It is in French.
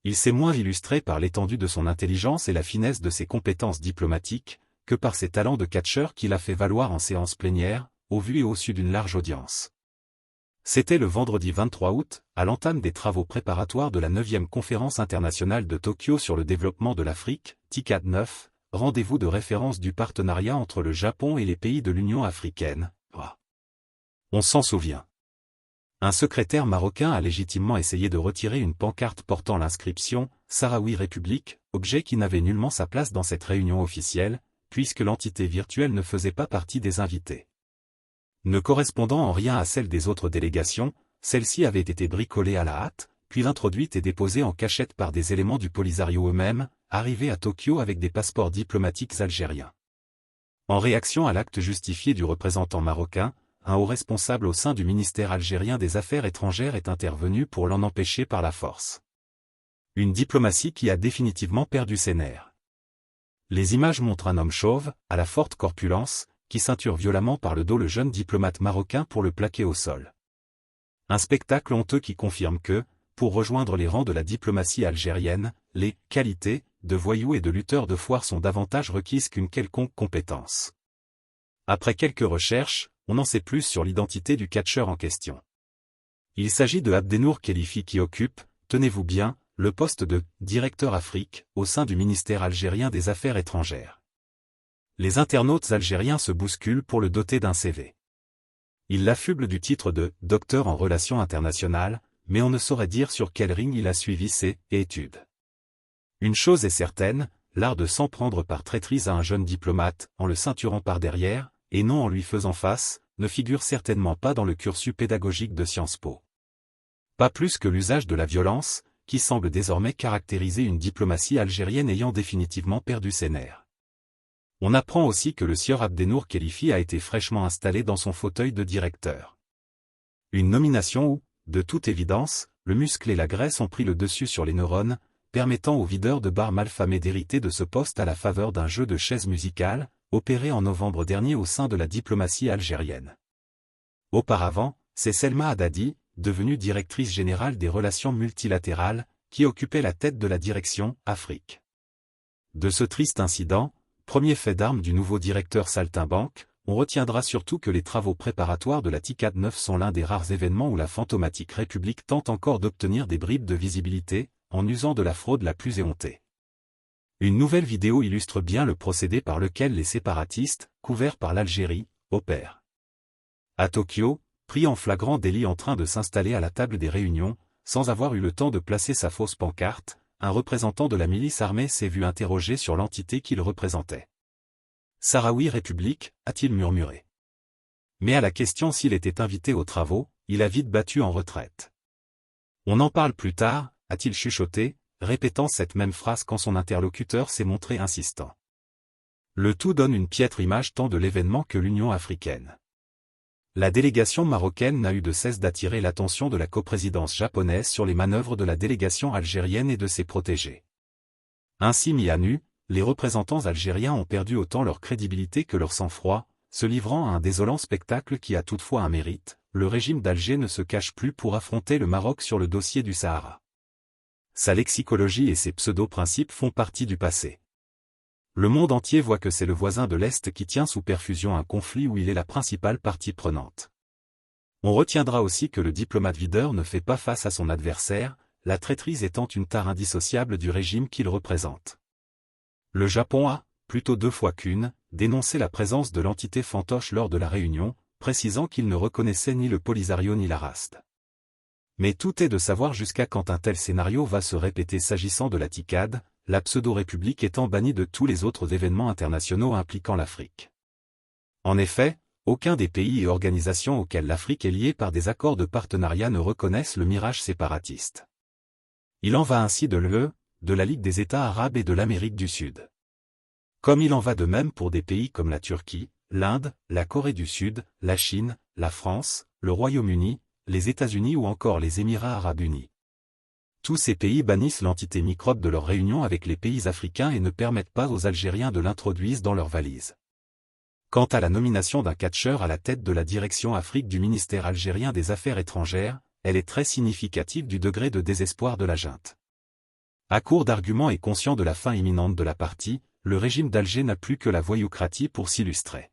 Il s'est moins illustré par l'étendue de son intelligence et la finesse de ses compétences diplomatiques, que par ses talents de catcheur qu'il a fait valoir en séance plénière, au vu et au su d'une large audience. C'était le vendredi 23 août, à l'entame des travaux préparatoires de la 9e conférence internationale de Tokyo sur le développement de l'Afrique, TICAD 9, rendez-vous de référence du partenariat entre le Japon et les pays de l'Union africaine. On s'en souvient. Un secrétaire marocain a légitimement essayé de retirer une pancarte portant l'inscription « Sahraoui République », objet qui n'avait nullement sa place dans cette réunion officielle, puisque l'entité virtuelle ne faisait pas partie des invités. Ne correspondant en rien à celle des autres délégations, celle-ci avait été bricolée à la hâte, puis introduite et déposée en cachette par des éléments du Polisario eux-mêmes, arrivés à Tokyo avec des passeports diplomatiques algériens. En réaction à l'acte justifié du représentant marocain, un haut responsable au sein du ministère algérien des Affaires étrangères est intervenu pour l'en empêcher par la force. Une diplomatie qui a définitivement perdu ses nerfs. Les images montrent un homme chauve, à la forte corpulence, qui ceinture violemment par le dos le jeune diplomate marocain pour le plaquer au sol. Un spectacle honteux qui confirme que, pour rejoindre les rangs de la diplomatie algérienne, les « qualités » de voyous et de lutteurs de foire sont davantage requises qu'une quelconque compétence. Après quelques recherches, on en sait plus sur l'identité du catcheur en question. Il s'agit de Abdenour Khelifi qui occupe, tenez-vous bien, le poste de « directeur Afrique » au sein du ministère algérien des Affaires étrangères. Les internautes algériens se bousculent pour le doter d'un CV. Ils l'affublent du titre de « docteur en relations internationales », mais on ne saurait dire sur quel ring il a suivi ses études. Une chose est certaine, l'art de s'en prendre par traîtrise à un jeune diplomate, en le ceinturant par derrière, et non en lui faisant face, ne figure certainement pas dans le cursus pédagogique de Sciences Po. Pas plus que l'usage de la violence, qui semble désormais caractériser une diplomatie algérienne ayant définitivement perdu ses nerfs. On apprend aussi que le sieur Abdenour Khelifi a été fraîchement installé dans son fauteuil de directeur. Une nomination où, de toute évidence, le muscle et la graisse ont pris le dessus sur les neurones, permettant au videur de bar malfamé d'hériter de ce poste à la faveur d'un jeu de chaises musicales, opéré en novembre dernier au sein de la diplomatie algérienne. Auparavant, c'est Selma Haddadi, devenue directrice générale des relations multilatérales, qui occupait la tête de la direction Afrique. De ce triste incident, premier fait d'armes du nouveau directeur saltimbanque, on retiendra surtout que les travaux préparatoires de la TICAD 9 sont l'un des rares événements où la fantomatique République tente encore d'obtenir des bribes de visibilité, en usant de la fraude la plus éhontée. Une nouvelle vidéo illustre bien le procédé par lequel les séparatistes, couverts par l'Algérie, opèrent. À Tokyo, pris en flagrant délit en train de s'installer à la table des réunions, sans avoir eu le temps de placer sa fausse pancarte, un représentant de la milice armée s'est vu interroger sur l'entité qu'il représentait. « Sahraoui République » a-t-il murmuré. Mais à la question s'il était invité aux travaux, il a vite battu en retraite. « On en parle plus tard » a-t-il chuchoté, répétant cette même phrase quand son interlocuteur s'est montré insistant. Le tout donne une piètre image tant de l'événement que l'Union africaine. La délégation marocaine n'a eu de cesse d'attirer l'attention de la coprésidence japonaise sur les manœuvres de la délégation algérienne et de ses protégés. Ainsi mis à nu, les représentants algériens ont perdu autant leur crédibilité que leur sang-froid, se livrant à un désolant spectacle qui a toutefois un mérite, le régime d'Alger ne se cache plus pour affronter le Maroc sur le dossier du Sahara. Sa lexicologie et ses pseudo-principes font partie du passé. Le monde entier voit que c'est le voisin de l'Est qui tient sous perfusion un conflit où il est la principale partie prenante. On retiendra aussi que le diplomate videur ne fait pas face à son adversaire, la traîtrise étant une tare indissociable du régime qu'il représente. Le Japon a, plutôt 2 fois qu'une, dénoncé la présence de l'entité fantoche lors de la réunion, précisant qu'il ne reconnaissait ni le Polisario ni la RASD. Mais tout est de savoir jusqu'à quand un tel scénario va se répéter s'agissant de la TICAD, la pseudo-république étant bannie de tous les autres événements internationaux impliquant l'Afrique. En effet, aucun des pays et organisations auxquels l'Afrique est liée par des accords de partenariat ne reconnaissent le mirage séparatiste. Il en va ainsi de l'UE, de la Ligue des États arabes et de l'Amérique du Sud. Comme il en va de même pour des pays comme la Turquie, l'Inde, la Corée du Sud, la Chine, la France, le Royaume-Uni, les États-Unis ou encore les Émirats arabes unis. Tous ces pays bannissent l'entité microbe de leur réunion avec les pays africains et ne permettent pas aux Algériens de l'introduire dans leurs valises. Quant à la nomination d'un catcheur à la tête de la direction Afrique du ministère algérien des Affaires étrangères, elle est très significative du degré de désespoir de la junte. À court d'arguments et conscient de la fin imminente de la partie, le régime d'Alger n'a plus que la voyoucratie pour s'illustrer.